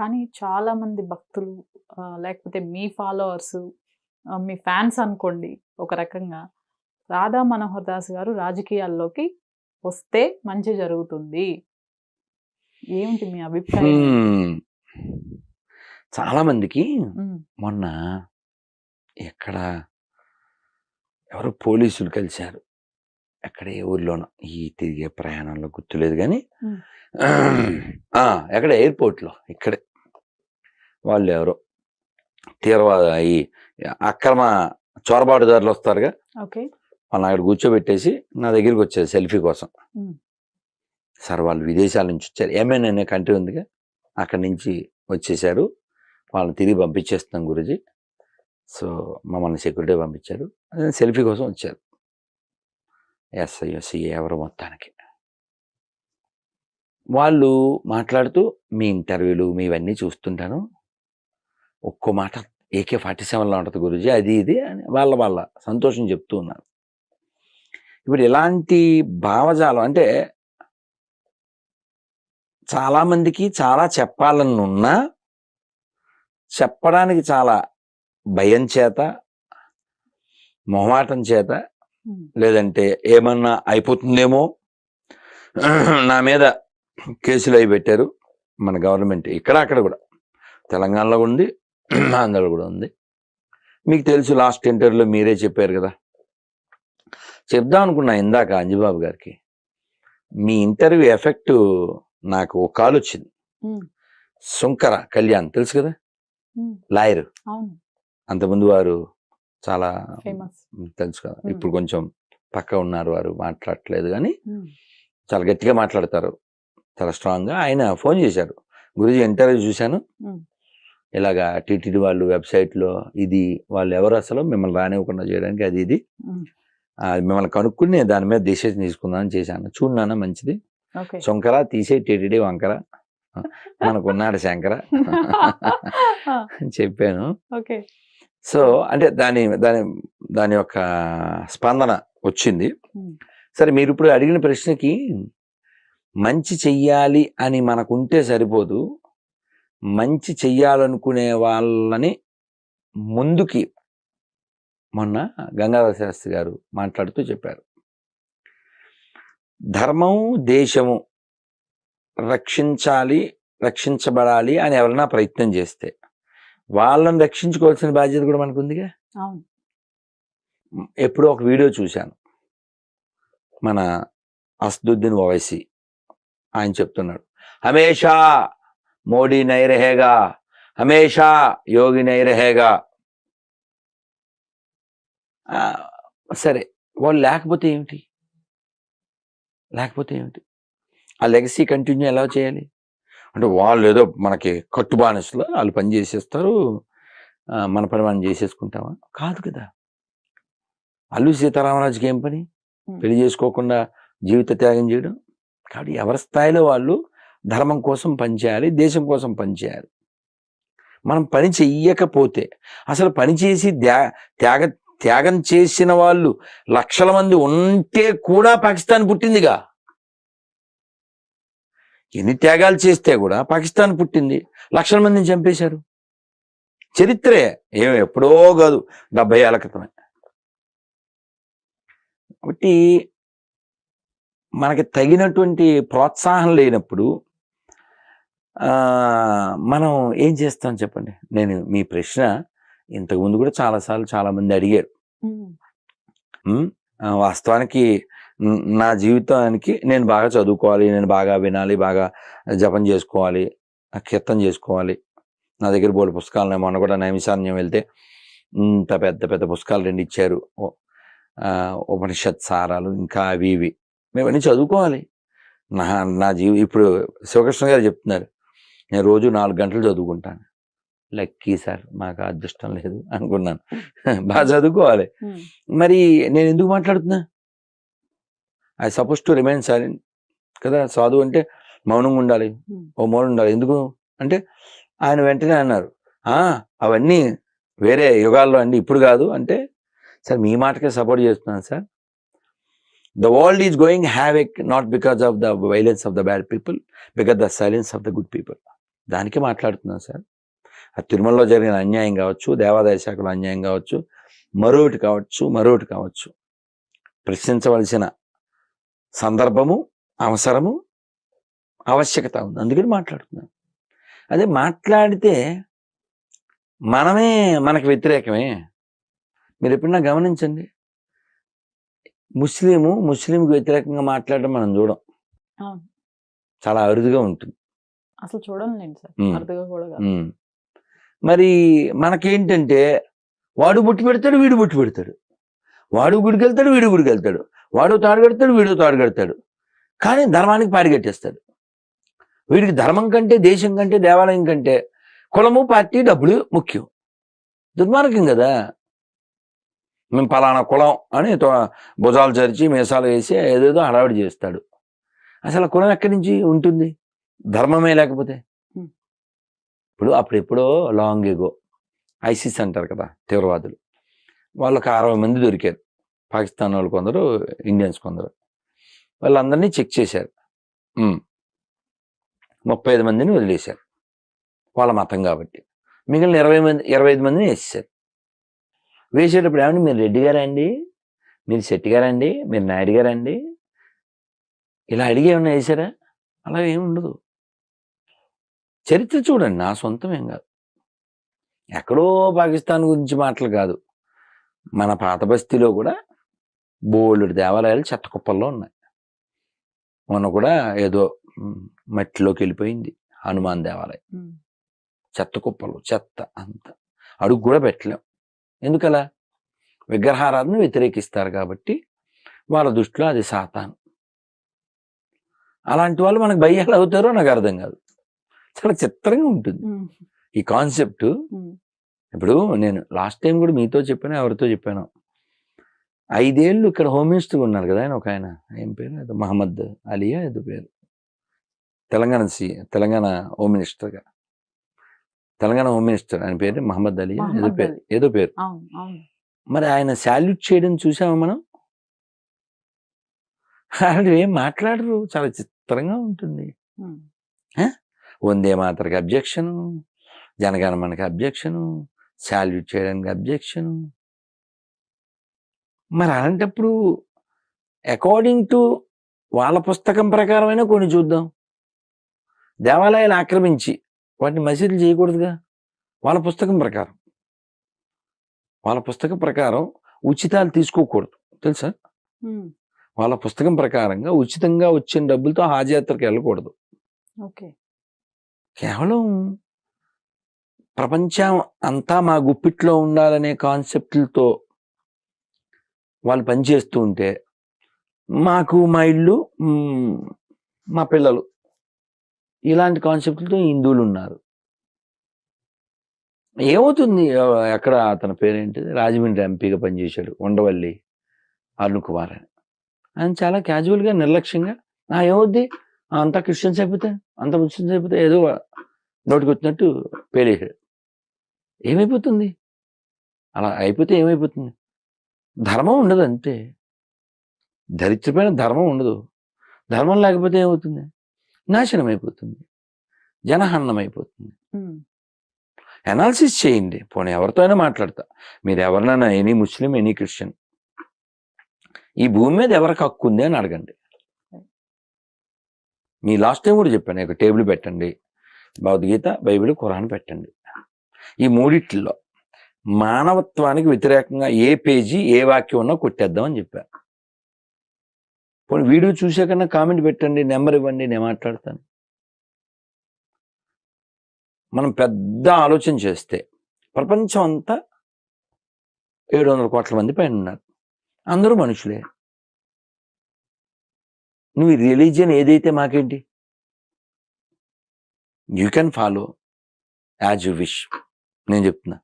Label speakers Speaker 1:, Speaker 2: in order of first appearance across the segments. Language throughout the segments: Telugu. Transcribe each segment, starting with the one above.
Speaker 1: కానీ చాలామంది భక్తులు లేకపోతే మీ ఫాలోవర్సు మీ ఫ్యాన్స్ అనుకోండి ఒక రకంగా. రాధా మనోహర్ దాస్ గారు రాజకీయాల్లోకి వస్తే మంచి జరుగుతుంది. ఏమిటి మీ అభిప్రాయం ఏంటి?
Speaker 2: చాలా మందికి
Speaker 1: హ్మ్.
Speaker 2: మొన్న ఎక్కడ ఎవరో పోలీసులు కలిశారు. ఎక్కడ ఏ ఊర్లోనో ఈ తిరిగే ప్రయాణంలో గుర్తులేదు కానీ
Speaker 1: హ్మ్.
Speaker 2: ఎక్కడ ఎయిర్పోర్ట్లో ఇక్కడే వాళ్ళు ఎవరో తీవ్రవాద ఈ అక్రమ చొరబాటుదారులు వస్తారుగా,
Speaker 1: ఓకే.
Speaker 2: వాళ్ళని అక్కడ కూర్చోబెట్టేసి నా దగ్గరికి వచ్చారు సెల్ఫీ కోసం.
Speaker 1: హ్మ్.
Speaker 2: సార్ వాళ్ళు విదేశాల నుంచి వచ్చారు, ఏమైనా అనే కంట్రీ ఉందిగా, అక్కడి నుంచి వచ్చేసారు, వాళ్ళని తిరిగి పంపించేస్తున్నాం గురుజీ. సో మమ్మల్ని సెక్యూరిటీ పంపించారు, సెల్ఫీ కోసం వచ్చారు. ఎస్ఐ ఎవరు మొత్తానికి వాళ్ళు మాట్లాడుతూ మీ ఇంటర్వ్యూలు మీవన్నీ చూస్తుంటాను, ఒక్కో మాట AK-47లో ఉంటుంది గురుజీ, అది ఇది అని వాళ్ళ సంతోషం చెప్తూ ఉన్నారు. ఇప్పుడు ఇలాంటి భావజాలం అంటే చాలామందికి చాలా చెప్పాలని ఉన్నా చెప్పడానికి చాలా భయం చేత, మొహమాటం చేత, లేదంటే ఏమన్నా అయిపోతుందేమో, నా మీద కేసులు అవి పెట్టారు మన గవర్నమెంట్, ఇక్కడ అక్కడ కూడా, తెలంగాణలో ఉంది, ఆంధ్రలో కూడా ఉంది. మీకు తెలుసు, లాస్ట్ ఇంటర్వ్యూలో మీరే చెప్పారు కదా. చెప్దాం అనుకున్నా ఇందాక అంజిబాబు గారికి, మీ ఇంటర్వ్యూ ఎఫెక్ట్ నాకు ఒక కాల్ వచ్చింది. శంకర కళ్యాణ్ తెలుసు కదా, లాయర్, అంతకుముందు వారు చాలా తెలుసు కదా, ఇప్పుడు కొంచెం పక్క ఉన్నారు, వారు మాట్లాడట్లేదు కానీ చాలా గట్టిగా మాట్లాడతారు, చాలా స్ట్రాంగ్గా. ఆయన ఫోన్ చేశారు, గురుజీ ఇంటర్వ్యూ చూశాను, ఇలాగా టీటీడీ వాళ్ళు వెబ్సైట్లో ఇది వాళ్ళు ఎవరు అసలు మిమ్మల్ని రానివ్వకుండా చేయడానికి అది ఇది మిమ్మల్ని కనుక్కుని దాని మీద డిసిషన్ తీసుకుందామని చేశాను, చూడన్నా మంచిది, శంకర తీసే టీటీడీ వంకర, మనకున్నాడు శంకర చెప్పాను. సో అంటే దాని యొక్క స్పందన వచ్చింది. సరే, మీరు ఇప్పుడు అడిగిన ప్రశ్నకి మంచి చెయ్యాలి అని మనకుంటే సరిపోదు, మంచి చెయ్యాలనుకునే వాళ్ళని ముందుకి మొన్న గంగాధర శాస్త్రి గారు మాట్లాడుతూ చెప్పారు, ధర్మం దేశము రక్షించాలి, రక్షించబడాలి అని ఎవరైనా ప్రయత్నం చేస్తే వాళ్ళని రక్షించుకోవాల్సిన బాధ్యత కూడా మనకు ఉందిగా. ఎప్పుడో ఒక వీడియో చూశాను, మన అసదుద్దీన్ ఓవైసీ ఆయన చెప్తున్నాడు, హమేషా మోడీ నై రహేగా, హమేషా యోగి నై రహేగా. సరే, వాళ్ళు లేకపోతే ఏమిటి, ఆ లెగసీ కంటిన్యూ ఎలా చేయాలి అంటే, వాళ్ళు ఏదో మనకి కట్టుబానిసలో వాళ్ళు పని చేసేస్తారు, మన పని మనం చేసేసుకుంటామా? కాదు కదా. అల్లు సీతారామరాజుకి ఏం పని, పెళ్లి చేసుకోకుండా జీవిత త్యాగం చేయడం. కాబట్టి ఎవరి స్థాయిలో వాళ్ళు ధర్మం కోసం పనిచేయాలి, దేశం కోసం పనిచేయాలి. మనం పని చెయ్యకపోతే, అసలు పని చేసి త్యాగం చేసిన వాళ్ళు లక్షల మంది ఉంటే కూడా పాకిస్తాన్ పుట్టిందిగా. ఎన్ని త్యాగాలు చేస్తే కూడా పాకిస్తాన్ పుట్టింది, లక్షల మందిని చంపేశారు. చరిత్రే, ఎప్పుడో కాదు, 70 ఏళ్ల క్రితమే. కాబట్టి మనకి తగినటువంటి ప్రోత్సాహం లేనప్పుడు మనం ఏం చేస్తాం చెప్పండి. నేను మీ ప్రశ్న ఇంతకుముందు కూడా చాలాసార్లు చాలామంది అడిగారు. వాస్తవానికి నా జీవితానికి నేను బాగా చదువుకోవాలి, నేను బాగా వినాలి, బాగా జపం చేసుకోవాలి, కీర్తన చేసుకోవాలి. నా దగ్గర బోల్డ్ పుస్తకాలు, మొన్న కూడా నైమిషారణ్యం వెళ్తే ఇంత పెద్ద పెద్ద పుస్తకాలు 2 ఇచ్చారు, ఉపనిషత్ సారాలు, ఇంకా అవి ఇవి మేమన్నీ చదువుకోవాలి. నా ఇప్పుడు శివకృష్ణ గారు చెప్తున్నారు, నేను రోజు 4 గంటలు చదువుకుంటాను. లక్కీ సార్, మాకు అదృష్టం లేదు అనుకున్నాను. బాగా చదువుకోవాలి. మరి నేను ఎందుకు మాట్లాడుతున్నా? I suppose to remain silent కదా. సాధువు అంటే మౌనంగా ఉండాలి, ఓ మౌనం ఉండాలి. ఎందుకు అంటే ఆయన వెంటనే అన్నారు, అవన్నీ వేరే యుగాల్లో అండి, ఇప్పుడు కాదు అంటే. సార్, మీ మాటకే సపోర్ట్ చేస్తున్నాను sir. The world is going havoc not because of the violence of the bad people, because the silence of the good people. దానికి మాట్లాడుతున్నాను సార్. ఆ తిరుమలలో జరిగిన అన్యాయం కావచ్చు, దేవాదాయ శాఖలో అన్యాయం కావచ్చు, మరొకటి కావచ్చు, ప్రశ్నించవలసిన సందర్భము, అవసరము, ఆవశ్యకత ఉంది. అందుకని మాట్లాడుతున్నాను. అదే మాట్లాడితే మనకి వ్యతిరేకమే. మీరు ఎప్పుడన్నా గమనించండి, ముస్లింకి వ్యతిరేకంగా మాట్లాడడం మనం చూడం.
Speaker 1: అవును.
Speaker 2: చాలా అరుదుగా ఉంటుంది.
Speaker 1: అసలు చూడండి సార్, అరుదుగా కూడా కాదు.
Speaker 2: మరి మనకేంటంటే వాడు బొట్టు పెడతాడు, వీడు బొట్టు పెడతాడు, వాడు గుడికి వెళ్తాడు, వీడు గుడికి వెళ్తాడు, వాడు తాడు కడతాడు, వీడు తాడు కడతాడు, కానీ ధర్మానికి పాడిగట్టేస్తాడు. వీడికి ధర్మం కంటే, దేశం కంటే, దేవాలయం కంటే కులము, పార్టీ, డబ్బులు ముఖ్యం. దుర్మార్గం కదా. మేము పలానా కులం అని భుజాలు చరిచి మీసాలు వేసి ఏదేదో హడావిడి చేస్తాడు. అసలు కులం ఎక్కడి నుంచి ఉంటుంది? ధర్మమే లేకపోతే. అప్పుడెప్పుడో లాంగ్ ఎగో ఐసిస్ అంటారు కదా తీవ్రవాదులు, వాళ్ళకి 60 మంది దొరికారు. పాకిస్తాన్ వాళ్ళు కొందరు, ఇండియన్స్ కొందరు. వాళ్ళందరినీ చెక్ చేశారు. 35 మందిని వదిలేశారు వాళ్ళ మతం కాబట్టి. మిగిలిన 25 మందిని వేసేశారు. వేసేటప్పుడు ఏమండి, మీరు రెడ్డి గారండి, మీరు శెట్టి గారండి, మీరు నాయుడు గారండి, ఇలా అడిగి ఏమన్నా వేసారా? అలా ఏమి ఉండదు. చరిత్ర చూడండి, నా సొంతం ఏం కాదు. ఎక్కడో పాకిస్తాన్ గురించి మాటలు కాదు, మన పాత బస్తీలో కూడా బోల్డ్ దేవాలయాలు చెత్త కుప్పల్లో ఉన్నాయి. మొన్న కూడా ఏదో మట్టిలోకి వెళ్ళిపోయింది హనుమాన్ దేవాలయం. చెత్త కుప్పలు, చెత్త అంత అడుగు కూడా పెట్టలేం. ఎందుకలా? విగ్రహారాధన వ్యతిరేకిస్తారు కాబట్టి వాళ్ళ దృష్టిలో అది సాతాను. అలాంటి వాళ్ళు మనకు భయ్యాలు అవుతారో నాకు అర్థం కాదు. చాలా చిత్రంగా ఉంటుంది ఈ కాన్సెప్ట్. ఇప్పుడు నేను లాస్ట్ టైం కూడా మీతో చెప్పాను, ఎవరితో చెప్పాను, 5 ఏళ్ళు ఇక్కడ హోమ్ మినిస్టర్ ఉన్నారు కదా ఆయన, ఒక ఆయన ఏం పేరు, ఏదో మహమ్మద్ అలియా ఏదో పేరు, తెలంగాణ హోమ్ మినిస్టర్గా, తెలంగాణ హోమ్ మినిస్టర్ ఆయన పేరు మహమ్మద్ అలియా ఏదో పేరు. మరి ఆయన శాల్యూట్ చేయడం చూసామా మనం? వాళ్ళు ఏం మాట్లాడరు, చాలా చిత్రంగా ఉంటుంది. వందే మాతరకి అబ్జెక్షను, జనగణమనకి అబ్జెక్షను, శాల్యూట్ చేయడానికి అబ్జెక్షను. మరి అలాంటప్పుడు అకార్డింగ్ టు వాళ్ళ పుస్తకం ప్రకారమైనా కొన్ని చూద్దాం. దేవాలయాలు ఆక్రమించి వాటిని మసీదులు చేయకూడదుగా. వాళ్ళ పుస్తకం ప్రకారం ఉచితాలు తీసుకోకూడదు తెలుసా? వాళ్ళ పుస్తకం ప్రకారంగా ఉచితంగా వచ్చిన డబ్బులతో హాజయాత్రకు వెళ్ళకూడదు. కేవలం ప్రపంచం అంతా మా గుప్పిట్లో ఉండాలనే కాన్సెప్ట్లతో వాళ్ళు పనిచేస్తూ ఉంటే, మాకు మా ఇల్లు, మా పిల్లలు, ఇలాంటి కాన్సెప్ట్లతో హిందువులు ఉన్నారు. ఏమవుతుంది? ఎక్కడ అతని పేరేంటిది, రాజమండ్రి ఎంపీగా పనిచేశాడు ఉండవల్లి అరుణ్ కుమార్ అని. ఆయన చాలా క్యాజువల్గా, నిర్లక్ష్యంగా ఏమవుద్ది, అంతా క్రిస్టియన్స్ అయిపోతే, అంత ముస్లిమ్స్ అయిపోతే ఏదో నోటికి వచ్చినట్టు పేలేశాడు. ఏమైపోతుంది? అలా అయిపోతే ఏమైపోతుంది? ధర్మం ఉండదు, అంతే. దరిద్రమైన ధర్మం ఉండదు. ధర్మం లేకపోతే ఏమవుతుంది? నాశనం అయిపోతుంది, జనహరణం అయిపోతుంది. అనాలిసిస్ చేయండి. పోనీ ఎవరితో అయినా మాట్లాడతా, మీరు ఎవరినైనా, ఎనీ ముస్లిం, ఎనీ క్రిస్టియన్, ఈ భూమి మీద ఎవరికి హక్కు ఉంది అని అడగండి. మీ లాస్ట్ టైం కూడా చెప్పాను, ఒక టేబుల్ పెట్టండి, భగవద్గీత, బైబిల్, ఖురాన్ పెట్టండి. ఈ మూడిట్లో మానవత్వానికి వ్యతిరేకంగా ఏ పేజీ, ఏ వాక్యం ఉన్నా కొట్టేద్దామని చెప్పాను. పోనీ వీడియో చూసాకన్నా కామెంట్ పెట్టండి, నెంబర్ ఇవ్వండి, నేను మాట్లాడతాను. మనం పెద్ద ఆలోచన చేస్తే ప్రపంచం అంతా 700 కోట్ల మంది పైన ఉన్నారు, అందరూ మనుషులే. నువ్వు రిలీజియన్ ఏదైతే మాకేంటి, you can follow as you wish. నేను చెప్తున్నా,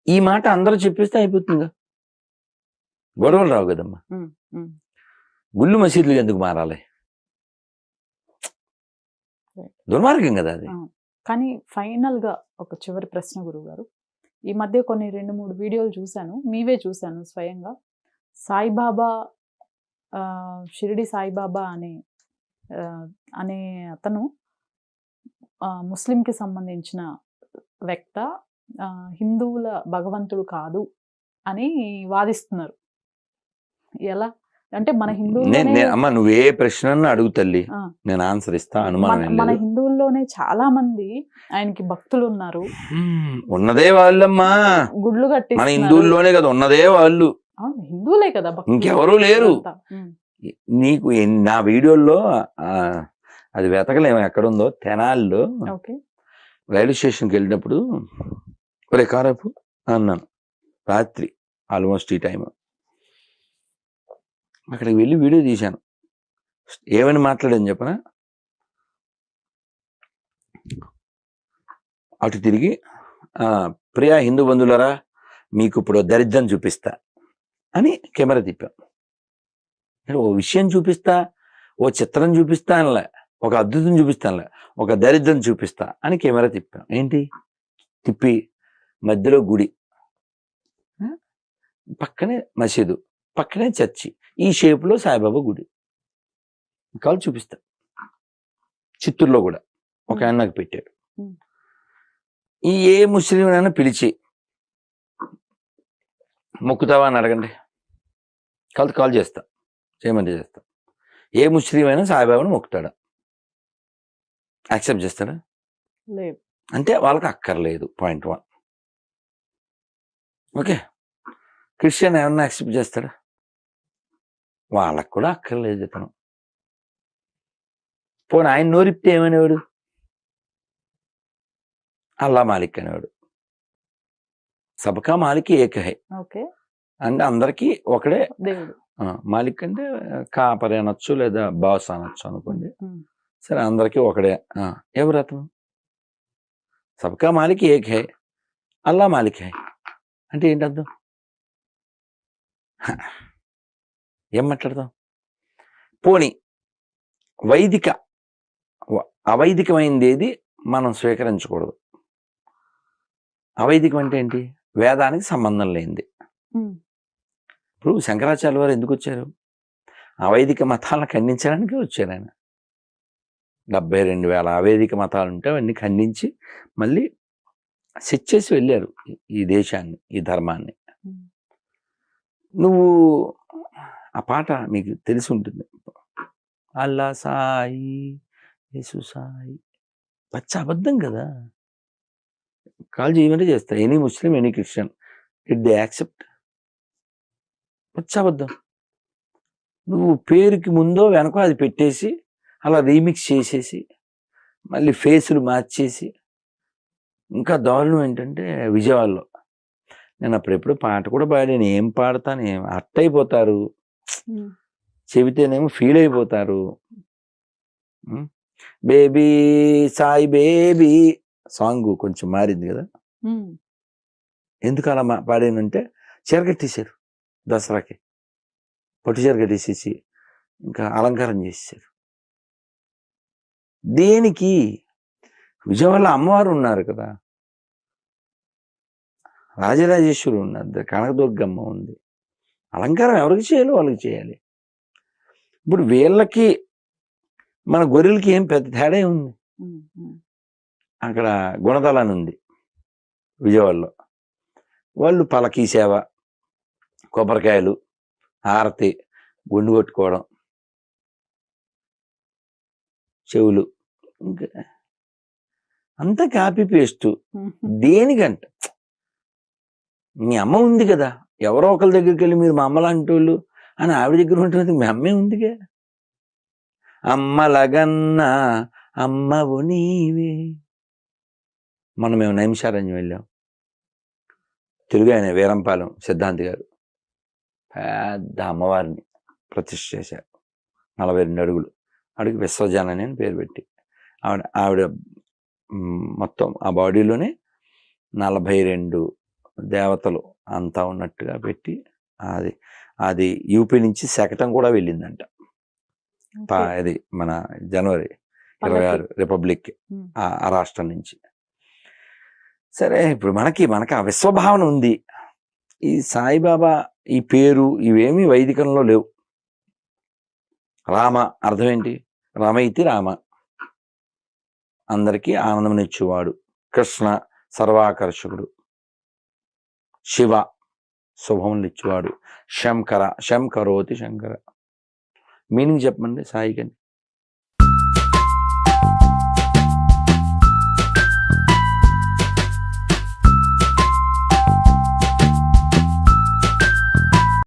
Speaker 2: ఈ మాట అందరూ చెప్పేస్తే అయిపోతుందిగా, గొడవలు రావు కదమ్మా. గుళ్ళు మసీదులు ఎందుకు మారాలి? దుర్మార్గం కదా అది.
Speaker 1: కానీ ఫైనల్ గా ఒక చివరి ప్రశ్న గురువు గారు, ఈ మధ్య కొన్ని 2-3 వీడియోలు చూశాను, మీవే చూశాను స్వయంగా. సాయిబాబా, షిరిడి సాయిబాబా అనే అతను ముస్లింకి సంబంధించిన వ్యక్త హిందువుల భగవంతుడు కాదు అని వాదిస్తున్నారు. ఎలా అంటే మన హిందువులోనే
Speaker 2: అమ్మ నువ్వు ఏ ప్రశ్న అడుగు తల్లి,
Speaker 1: ఆ,
Speaker 2: నేను ఆన్సర్ ఇస్తా, అనుమానం ఏం
Speaker 1: మన
Speaker 2: లేదు.
Speaker 1: హిందువుల్లోనే చాలా మంది ఆయనకి భక్తులు ఉన్నారు,
Speaker 2: ఉన్నదే వాళ్ళమ్మా,
Speaker 1: గుడ్లు
Speaker 2: మన
Speaker 1: కట్టిస్తున్నారు.
Speaker 2: హిందువుల్లోనే కదా ఉన్నదే వాళ్ళు,
Speaker 1: అవును, హిందువులే కదా భక్తులు.
Speaker 2: ఇంకెవరూ లేరు.
Speaker 1: ఇదంతా.
Speaker 2: నీకు నా వీడియోల్లో అది వెతకలేము ఎక్కడుందో. తెనాలిలో
Speaker 1: ఓకే.
Speaker 2: రైల్వే స్టేషన్కి వెళ్ళినప్పుడు ఒరే కారపు అన్నాను, రాత్రి ఆల్మోస్ట్ ఈ టైం. అక్కడికి వెళ్ళి వీడియో తీశాను. ఏమని మాట్లాడని చెప్పనా, అటు తిరిగి ప్రియా హిందూ బంధువులరా మీకు ఇప్పుడు దరిద్రం చూపిస్తా అని కెమెరా తిప్పాం. ఓ విషయం చూపిస్తా, ఓ చిత్రం చూపిస్తా అనలే, ఒక అద్భుతం చూపిస్తానులే, ఒక దరిద్రం చూపిస్తా అని కెమెరా తిప్పాం. ఏంటి తిప్పి మధ్యలో గుడి, పక్కనే మసీదు, పక్కనే చర్చి, ఈ షేపులో సాయిబాబా గుడి కాలు చూపిస్తా. చిత్తూరులో కూడా ఒక ఆయన నాకు పెట్టాడు. ఈ ఏ ముస్లిం అయినా పిలిచి మొక్కుతావా అని అడగండి, కాల్ చేస్తా, చేయమంటే చేస్తా. ఏ ముస్లిం అయినా సాయిబాబాను మొక్కుతాడా, యాక్సెప్ట్ చేస్తాడా?
Speaker 1: లేదు.
Speaker 2: అంటే వాళ్ళకి అక్కర్లేదు, పాయింట్ 1. ఓకే, క్రిస్టియన్ ఏమన్నా యాక్సెప్ట్ చేస్తాడా? వాళ్ళకు కూడా అక్కర్లేదు ఇతను. పోనీ ఆయన నోరిప్తే ఏమనేవాడు? అల్లా మాలిక్ అనేవాడు. సబ్కా మాలిక్ ఏక హై అంటే అందరికీ ఒకడే
Speaker 1: దేవుడు.
Speaker 2: మాలిక్ అంటే కాపరి అనొచ్చు, లేదా బాస్ అనొచ్చు అనుకోండి. సరే, అందరికీ ఒకడే. ఎవరు అతను? సబ్కా మాలిక్ ఏక్ హై, అల్లా మాలిక్ హై అంటే ఏంటి అర్థం? ఏం మాట్లాడదాం? పోనీ అవైదికమైంది ఏది మనం స్వీకరించకూడదు. అవైదికం అంటే ఏంటి? వేదానికి సంబంధం లేనిది. ఇప్పుడు శంకరాచార్య వారు ఎందుకు వచ్చారు? అవైదిక మతాలను ఖండించడానికి వచ్చారు ఆయన. 72,000 అవైదిక మతాలు ఉంటే అవన్నీ ఖండించి మళ్ళీ సెట్ చేసి వెళ్ళారు ఈ దేశాన్ని, ఈ ధర్మాన్ని. నువ్వు ఆ పాట మీకు తెలిసి ఉంటుంది, అల్లా సాయి యేసు సాయి, పచ్చ అబద్ధం కదా. కాల్ చేయమంటే చేస్తా. Any Muslim, any Christian, it they accept? పచ్చ అబద్ధం. నువ్వు పేరుకి ముందో వెనకో అది పెట్టేసి అలా రీమిక్స్ చేసేసి మళ్ళీ ఫేసులు మార్చేసి, ఇంకా దారుణం ఏంటంటే విజయవాడలో నేను అప్పుడెప్పుడు పాట కూడా పాడాను. ఏం పాడతాను, ఏం అట్ట అయిపోతారు, చెబితేనేమో ఫీల్ అయిపోతారు. బేబీ సాయి బేబీ సాంగ్ కొంచెం మారింది కదా. ఎందుకు అలా పాడానంటే చీర కట్టేశారు, దసరాకి పట్టు చీర కట్టేసేసి ఇంకా అలంకారం చేసేసారు. దేనికి? విజయవాడలో అమ్మవారు ఉన్నారు కదా, రాజరాజేశ్వరి ఉన్నారు, కనకదుర్గమ్మ ఉంది. అలంకారం ఎవరికి చేయాలో వాళ్ళకి చేయాలి. ఇప్పుడు వీళ్ళకి మన గొర్రెలకి ఏం పెద్ద తేడా ఉంది? అక్కడ గుణదలని ఉంది విజయవాడలో, వాళ్ళు పలకీ సేవ, కొబ్బరికాయలు, హారతి, గుండు కొట్టుకోవడం, చెవులు, ఇంకా అంతా కాపీ పేస్ట్. దేనికంట? మీ అమ్మ ఉంది కదా, ఎవరో ఒకరి దగ్గరికి వెళ్ళి మీరు మా అమ్మ లాంటి వాళ్ళు అని ఆవిడ దగ్గర ఉంటున్నది, మీ అమ్మే ఉందిగా. అమ్మలగన్నా అమ్మవు నీవే. మనం మేము నైమిషారణ్యం వెళ్ళాం, తెలుగు ఆయన వీరంపాలెం సిద్ధాంతి గారు పెద్ద అమ్మవారిని ప్రతిష్ఠ చేశారు, 42 అడుగులు. ఆవిడకి విశ్వజనని అని పేరు పెట్టి, ఆవిడ మొత్తం ఆ బాడీలోనే 42 దేవతలు అంతా ఉన్నట్టుగా పెట్టి, అది యూపీ నుంచి శకటం కూడా వెళ్ళిందంట. అది మన జనవరి 26 రిపబ్లిక్ ఆ రాష్ట్రం నుంచి. సరే, ఇప్పుడు మనకి ఆ విశ్వభావన ఉంది. ఈ సాయిబాబా ఈ పేరు ఇవేమీ వైదికంలో లేవు. రామ అర్థం ఏంటి? రామ ఇతి రామ, అందరికీ ఆనందమునిచ్చేవాడు. కృష్ణ సర్వాకర్షకుడు. శివ శుభమునిచ్చేవాడు. శంకర శంకరోతి శంకర. మీనింగ్ చెప్పండి సాయికండి.